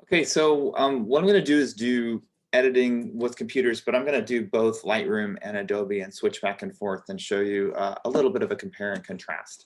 Okay, so what I'm going to do is do editing with computers, but I'm going to do both Lightroom and Adobe and switch back and forth and show you a little bit of a compare and contrast.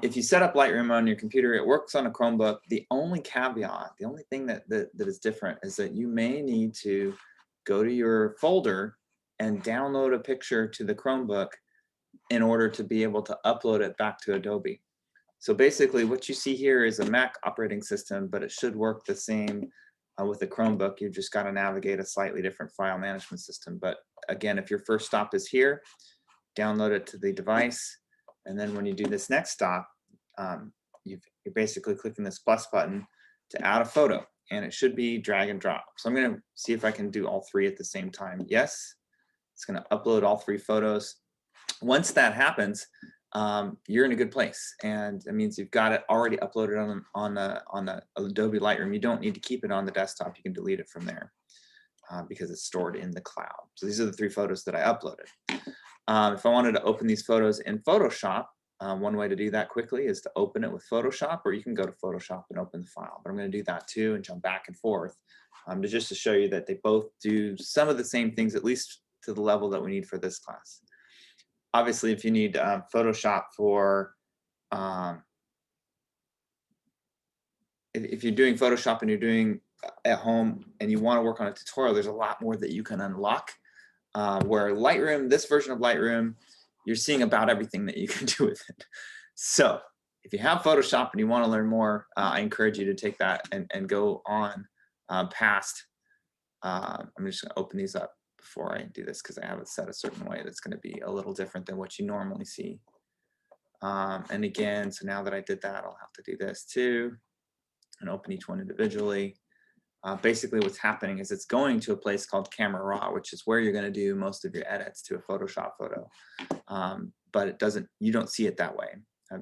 If you set up Lightroom on your computer, it works on a Chromebook. The only caveat, the only thing that is different is that you may need to go to your folder and download a picture to the Chromebook in order to be able to upload it back to Adobe. So basically what you see here is a Mac operating system, but it should work the same with a Chromebook. You've just got to navigate a slightly different file management system. But again, if your first stop is here, download it to the device. And then when you do this next stop, you're basically clicking this plus button to add a photo. And it should be drag and drop. So I'm going to see if I can do all three at the same time. Yes, it's going to upload all three photos. Once that happens, you're in a good place, and it means you've got it already uploaded on the Adobe Lightroom. You don't need to keep it on the desktop. You can delete it from there because it's stored in the cloud. So these are the three photos that I uploaded. If I wanted to open these photos in Photoshop, one way to do that quickly is to open it with Photoshop, or you can go to Photoshop and open the file. But I'm going to do that too and jump back and forth just to show you that they both do some of the same things, at least to the level that we need for this class. Obviously, if you need Photoshop for, if you're doing Photoshop and you're doing at home and you want to work on a tutorial, there's a lot more that you can unlock. Where Lightroom, this version of Lightroom, you're seeing about everything that you can do with it. So if you have Photoshop and you want to learn more, I encourage you to take that and go on past. I'm just going to open these up before I do this because I have it set a certain way that's going to be a little different than what you normally see. And again, so now that I did that, I'll have to do this too and open each one individually. Basically what's happening is it's going to a place called Camera Raw, which is where you're going to do most of your edits to a Photoshop photo. But it doesn't, you don't see it that way.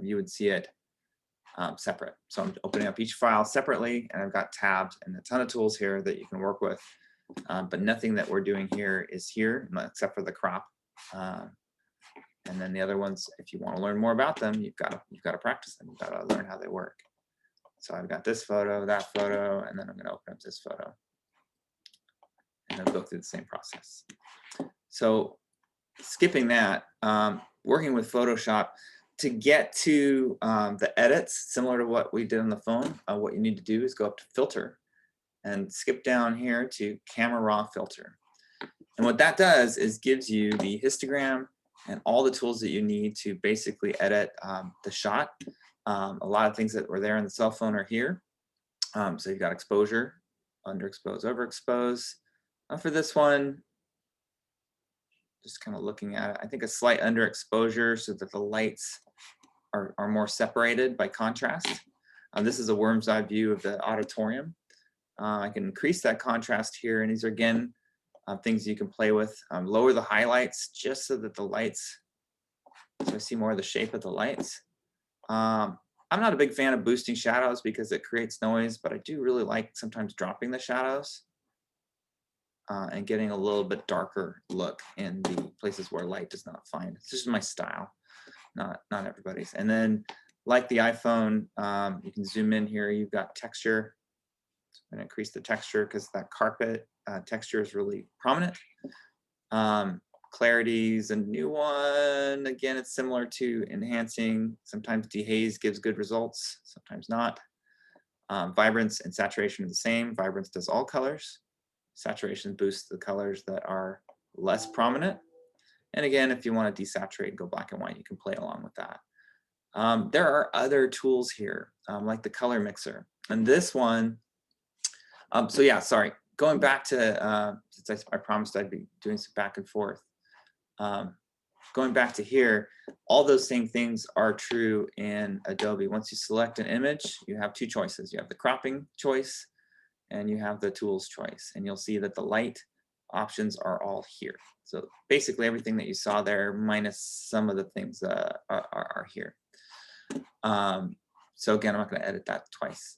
You would see it separate. So I'm opening up each file separately, and I've got tabs and a ton of tools here that you can work with. But nothing that we're doing here is here except for the crop. And then the other ones, if you want to learn more about them, you've got to practice them. You've got to learn how they work. So I've got this photo, that photo, and then I'm going to open up this photo. And I'll go through the same process. So skipping that, working with Photoshop, to get to the edits, similar to what we did on the phone, what you need to do is go up to Filter and skip down here to Camera Raw Filter. And what that does is gives you the histogram and all the tools that you need to basically edit the shot. A lot of things that were there on the cell phone are here. So you've got exposure, underexpose, overexpose. For this one, just kind of looking at it, I think a slight underexposure so that the lights are more separated by contrast. This is a worm's eye view of the auditorium. I can increase that contrast here, and these are again things you can play with. Lower the highlights just so that the lights, so I see more of the shape of the lights. I'm not a big fan of boosting shadows because it creates noise, but I do really like sometimes dropping the shadows and getting a little bit darker look in the places where light does not find. It's just my style, not everybody's. And then like the iPhone, you can zoom in here, you've got texture. I'm going to increase the texture because that carpet texture is really prominent. Clarity is a new one. Again, it's similar to enhancing. Sometimes dehaze gives good results, sometimes not. Vibrance and saturation are the same. Vibrance does all colors. Saturation boosts the colors that are less prominent. And again, if you want to desaturate and go black and white, you can play along with that. There are other tools here, like the color mixer. And this one, so yeah, sorry, going back to, since I promised I'd be doing some back and forth. Going back to here, all those same things are true in Adobe. Once you select an image, you have two choices. You have the cropping choice and you have the tools choice. And you'll see that the light options are all here. So basically everything that you saw there minus some of the things are here. So again, I'm not going to edit that twice.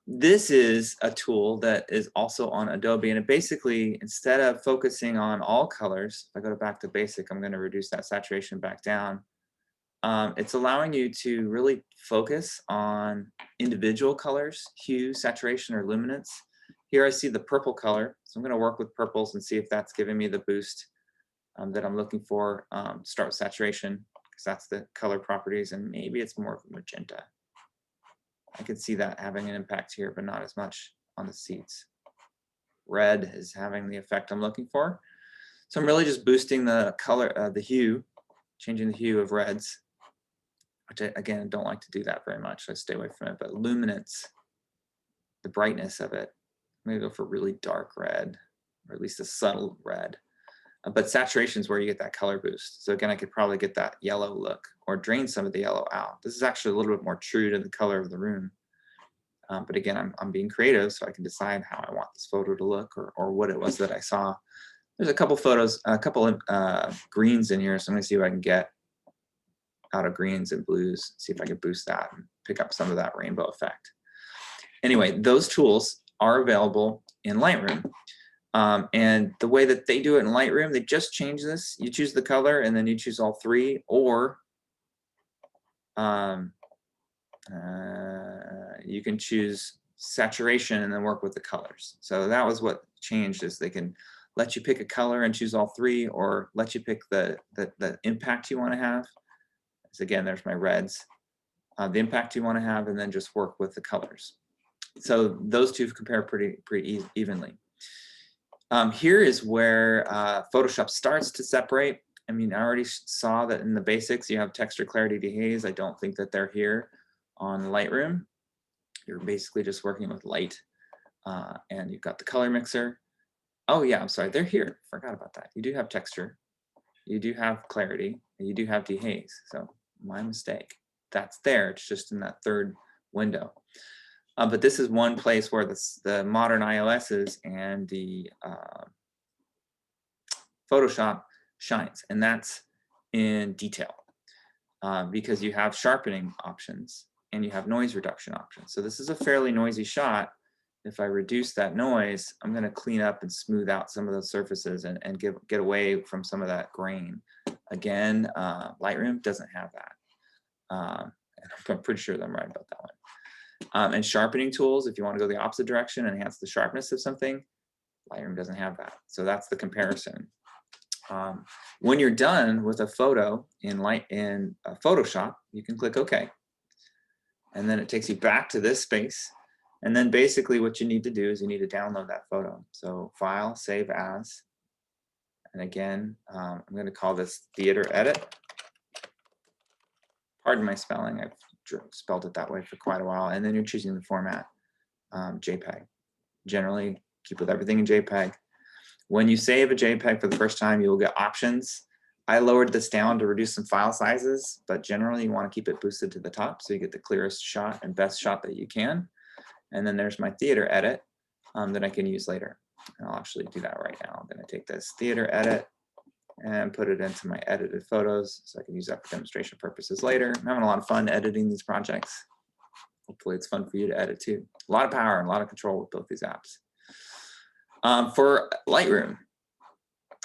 This is a tool that is also on Adobe, and it basically, instead of focusing on all colors, if I go back to basic, I'm going to reduce that saturation back down. It's allowing you to really focus on individual colors, hue, saturation, or luminance. Here I see the purple color, so I'm going to work with purples and see if that's giving me the boost that I'm looking for. Start with saturation, because that's the color properties, and maybe it's more of a magenta. I could see that having an impact here, but not as much on the seats. Red is having the effect I'm looking for. So I'm really just boosting the color, the hue, changing the hue of reds, which I, again, don't like to do that very much. So I stay away from it, but luminance, the brightness of it, I'm gonna go for really dark red, or at least a subtle red. But saturation is where you get that color boost. So again, I could probably get that yellow look or drain some of the yellow out. This is actually a little bit more true to the color of the room. But again, I'm being creative, so I can decide how I want this photo to look, or what it was that I saw. There's a couple photos, a couple of greens in here, so I'm gonna see if I can get out of greens and blues, see if I can boost that and pick up some of that rainbow effect. Anyway, those tools are available in Lightroom. And the way that they do it in Lightroom, they just change this. You choose the color and then you choose all three, or you can choose saturation and then work with the colors. So that was what changed, is they can let you pick a color and choose all three, or let you pick the impact you want to have. So again, there's my reds, the impact you want to have, and then just work with the colors. So those two compare pretty evenly. Here is where Photoshop starts to separate. I mean, I already saw that in the basics you have texture, clarity, dehaze. I don't think that they're here on Lightroom. You're basically just working with light, and you've got the color mixer. Oh yeah, I'm sorry, they're here. Forgot about that. You do have texture, you do have clarity, and you do have dehaze. So my mistake. That's there. It's just in that third window. But this is one place where the modern iOSs and the Photoshop shines, and that's in detail, because you have sharpening options and you have noise reduction options. So this is a fairly noisy shot. If I reduce that noise, I'm going to clean up and smooth out some of those surfaces and get away from some of that grain. Again, Lightroom doesn't have that. I'm pretty sure that I'm right about that one. And sharpening tools, if you want to go the opposite direction and enhance the sharpness of something, Lightroom doesn't have that. So that's the comparison. When you're done with a photo in Photoshop, you can click OK. And then it takes you back to this space. And then basically what you need to do is you need to download that photo. So File, Save As. And again, I'm going to call this Theater Edit. Pardon my spelling. I've spelled it that way for quite a while. And then you're choosing the format, JPEG. Generally, keep with everything in JPEG. When you save a JPEG for the first time, you will get options. I lowered this down to reduce some file sizes, but generally you want to keep it boosted to the top so you get the clearest shot and best shot that you can. And then there's my theater edit that I can use later. And I'll actually do that right now. I'm going to take this theater edit and put it into my edited photos so I can use that for demonstration purposes later. I'm having a lot of fun editing these projects. Hopefully it's fun for you to edit too. A lot of power and a lot of control with both these apps. For Lightroom,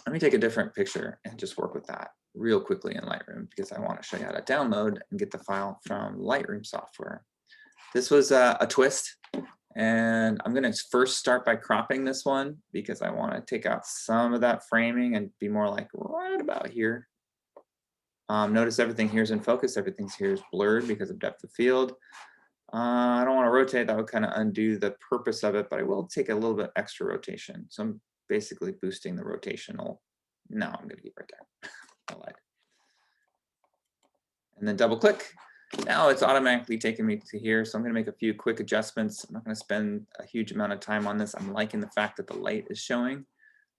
let me take a different picture and just work with that real quickly in Lightroom, because I want to show you how to download and get the file from Lightroom software. This was a twist, and I'm going to first start by cropping this one because I want to take out some of that framing and be more like right about here. Notice everything here is in focus, everything here is blurred because of depth of field. I don't want to rotate, that would kind of undo the purpose of it, but I will take a little bit extra rotation. So I'm basically boosting the rotational. No, I'm going to keep right there. I lied. And then double click. Now it's automatically taking me to here. So I'm going to make a few quick adjustments. I'm not going to spend a huge amount of time on this. I'm liking the fact that the light is showing.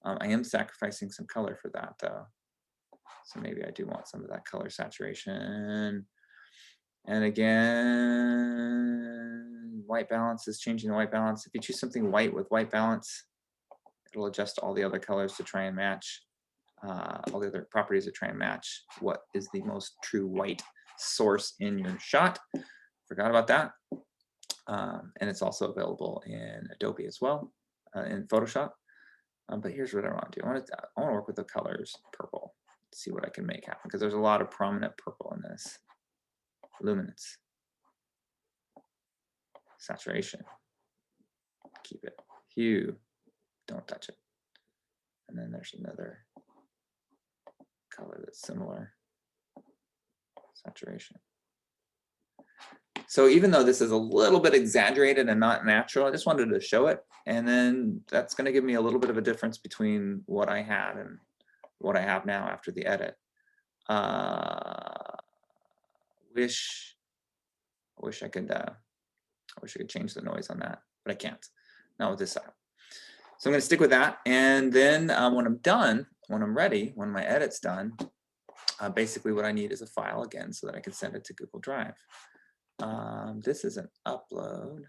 I am sacrificing some color for that though. So maybe I do want some of that color saturation. And again, white balance is changing the white balance. If you choose something white with white balance, it'll adjust all the other colors to try and match, all the other properties to try and match what is the most true white source in your shot. Forgot about that. And it's also available in Adobe as well, in Photoshop. But here's what I want to do. I want to work with the colors purple, see what I can make happen, because there's a lot of prominent purple in this. luminance, saturation, keep it, hue, don't touch it. And then there's another color that's similar, saturation. So even though this is a little bit exaggerated and not natural, I just wanted to show it. And then that's going to give me a little bit of a difference between what I had and what I have now after the edit. Wish I could change the noise on that, but I can't, not with this app. So I'm going to stick with that. And then when I'm done, when I'm ready, when my edit's done, basically what I need is a file again so that I can send it to Google Drive. This is an upload.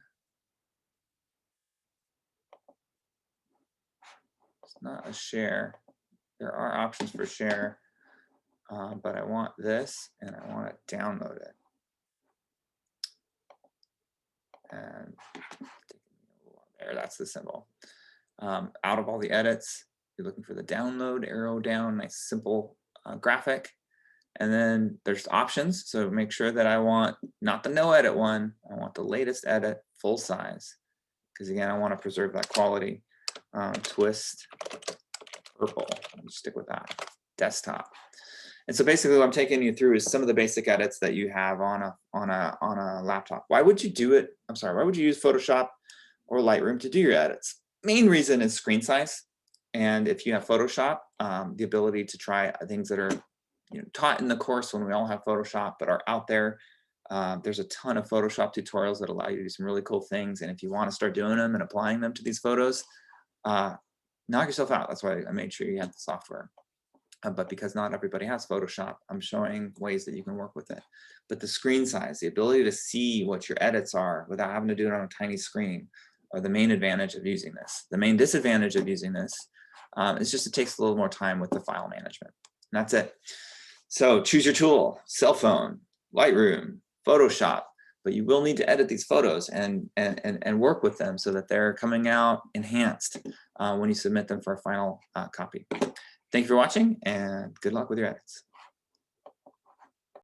It's not a share. There are options for share, but I want this and I want to download it. And there, that's the symbol. Out of all the edits, you're looking for the download, arrow down, nice simple graphic. And then there's options. So make sure that I want not the no edit one. I want the latest edit, full size. Because again, I want to preserve that quality. Twist purple. Let's stick with that. Desktop. And so basically what I'm taking you through is some of the basic edits that you have on a laptop. Why would you do it? I'm sorry, why would you use Photoshop or Lightroom to do your edits? Main reason is screen size. And if you have Photoshop, the ability to try things that are taught in the course when we all have Photoshop, but are out there. There's a ton of Photoshop tutorials that allow you to do some really cool things. And if you want to start doing them and applying them to these photos, knock yourself out. That's why I made sure you have the software. But because not everybody has Photoshop, I'm showing ways that you can work with it. But the screen size, the ability to see what your edits are without having to do it on a tiny screen, are the main advantage of using this. The main disadvantage of using this is just it takes a little more time with the file management. And that's it. So choose your tool: cell phone, Lightroom, Photoshop. But you will need to edit these photos and work with them so that they're coming out enhanced when you submit them for a final copy. Thank you for watching, and good luck with your edits.